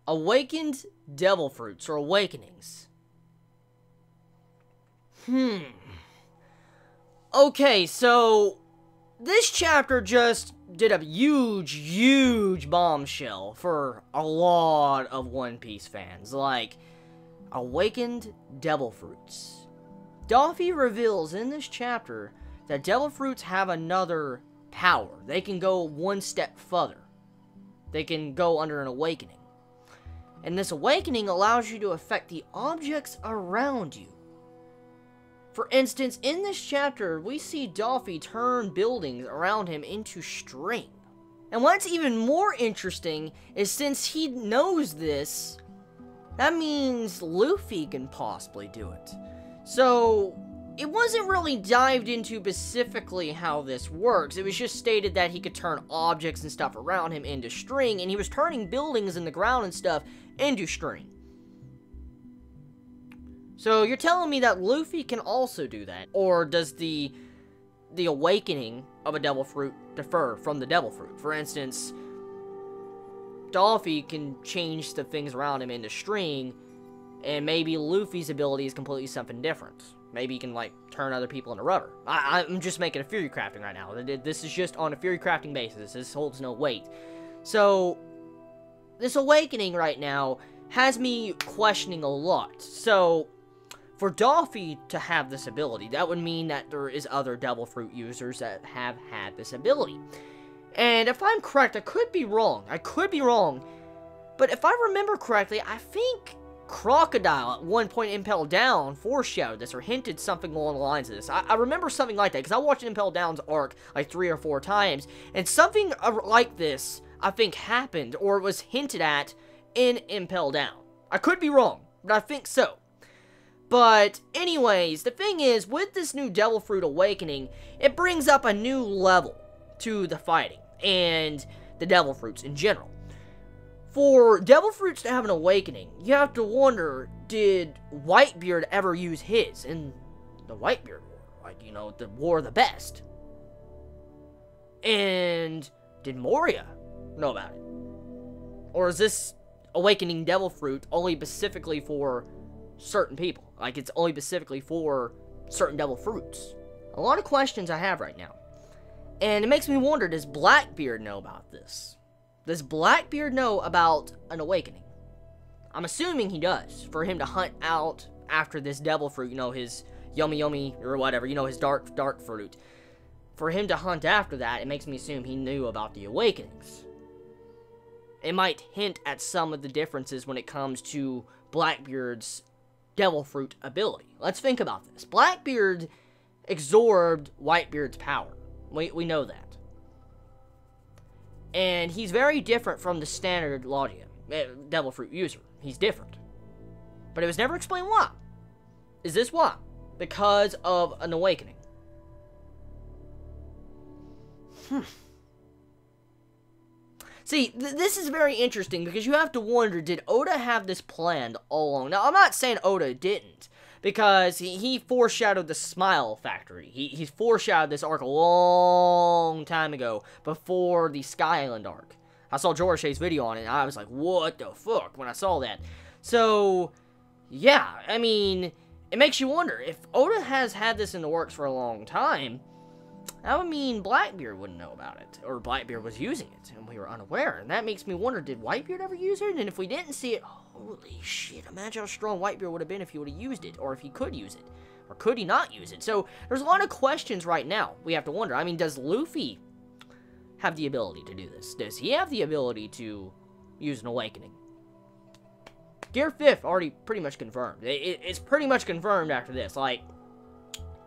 Awakened devil fruits, or awakenings. Okay, so this chapter just did a huge bombshell for a lot of One Piece fans. Like, awakened devil fruits. Doffy reveals in this chapter that devil fruits have another power. They can go one step further. They can go under an awakening. And this awakening allows you to affect the objects around you. For instance, in this chapter, we see Doffy turn buildings around him into string. And what's even more interesting is since he knows this, that means Luffy can possibly do it. So, it wasn't really dived into specifically how this works. It was just stated that he could turn objects and stuff around him into string, and he was turning buildings in the ground and stuff into string. So, you're telling me that Luffy can also do that? Or does the awakening of a devil fruit differ from the devil fruit? For instance, Doffy can change the things around him into string, and maybe Luffy's ability is completely something different. Maybe he can, like, turn other people into rubber. I'm just making a theory crafting right now. This is just on a theory crafting basis. This holds no weight. So, this awakening right now has me questioning a lot. So, for Doffy to have this ability, that would mean that there is other devil fruit users that have had this ability. And if I'm correct, I could be wrong. But if I remember correctly, I think Crocodile at one point in Impel Down foreshadowed this or hinted something along the lines of this. I remember something like that because I watched Impel Down's arc like 3 or 4 times, and something like this I think happened or was hinted at in Impel Down. I could be wrong, but I think so. But anyways, the thing is, with this new Devil Fruit Awakening, it brings up a new level to the fighting and the Devil Fruits in general. For Devil Fruits to have an awakening, you have to wonder, did Whitebeard ever use his in the Whitebeard War? Like, you know, the War of the Best. And did Moria know about it? Or is this awakening Devil Fruit only specifically for certain people? Like, it's only specifically for certain Devil Fruits? A lot of questions I have right now. And it makes me wonder, does Blackbeard know about this? Does Blackbeard know about an awakening? I'm assuming he does, for him to hunt out after this devil fruit, you know, his yummy, or whatever, you know, his dark fruit. For him to hunt after that, it makes me assume he knew about the awakenings. It might hint at some of the differences when it comes to Blackbeard's devil fruit ability. Let's think about this. Blackbeard absorbed Whitebeard's power. We know that. And he's very different from the standard Logia, Devil Fruit user. He's different. But it was never explained why. Is this why? Because of an awakening. See, this is very interesting because you have to wonder, did Oda have this planned all along? Now, I'm not saying Oda didn't, because he foreshadowed the Smile Factory. He foreshadowed this arc a long time ago, before the Sky Island arc. I saw Jorishay's video on it, and I was like, what the fuck, when I saw that. So, yeah, I mean, it makes you wonder, if Oda has had this in the works for a long time, that would mean Blackbeard wouldn't know about it, or Blackbeard was using it, and we were unaware. And that makes me wonder, did Whitebeard ever use it? And if we didn't see it, holy shit, imagine how strong Whitebeard would have been if he would have used it, or if he could use it, or could he not use it? So, there's a lot of questions right now we have to wonder. I mean, does Luffy have the ability to do this? Does he have the ability to use an awakening? Gear 5th already pretty much confirmed. It's pretty much confirmed after this. Like,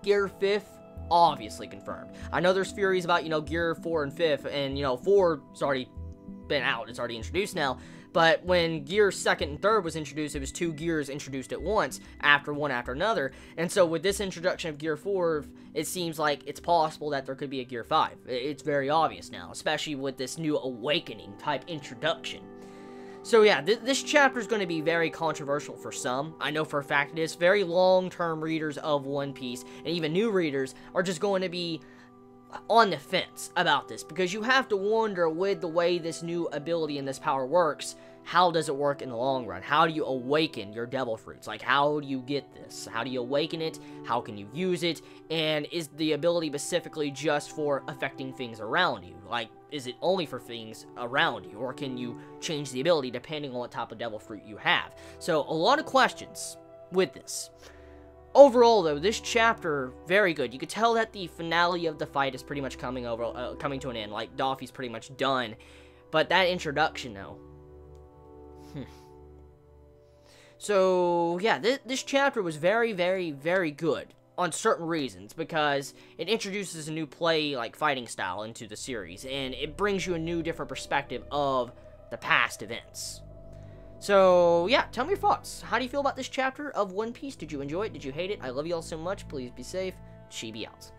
Gear 5th, obviously confirmed. I know there's theories about, you know, Gear 4 and 5th, and, you know, 4's already been out. It's already introduced now. But when Gear 2nd and 3rd was introduced, it was 2 gears introduced at once, one after another. And so with this introduction of Gear 4, it seems like it's possible that there could be a Gear 5. It's very obvious now, especially with this new awakening type introduction. So yeah, this chapter is going to be very controversial for some. I know for a fact it is. Very long-term readers of One Piece, and even new readers, are just going to be on the fence about this, because you have to wonder, with the way this new ability and this power works, how does it work in the long run? How do you awaken your devil fruits? Like, how do you get this? How do you awaken it? How can you use it? And is the ability specifically just for affecting things around you? Like, is it only for things around you? Or can you change the ability depending on what type of devil fruit you have? So, a lot of questions with this. Overall, though, this chapter, very good. You could tell that the finale of the fight is pretty much coming to an end. Like, Doffy's pretty much done. But that introduction, though. So, yeah, this chapter was very, very, very good on certain reasons, because it introduces a new fighting style into the series, and it brings you a new, different perspective of the past events. So, yeah, tell me your thoughts. How do you feel about this chapter of One Piece? Did you enjoy it? Did you hate it? I love you all so much. Please be safe. Chibi out.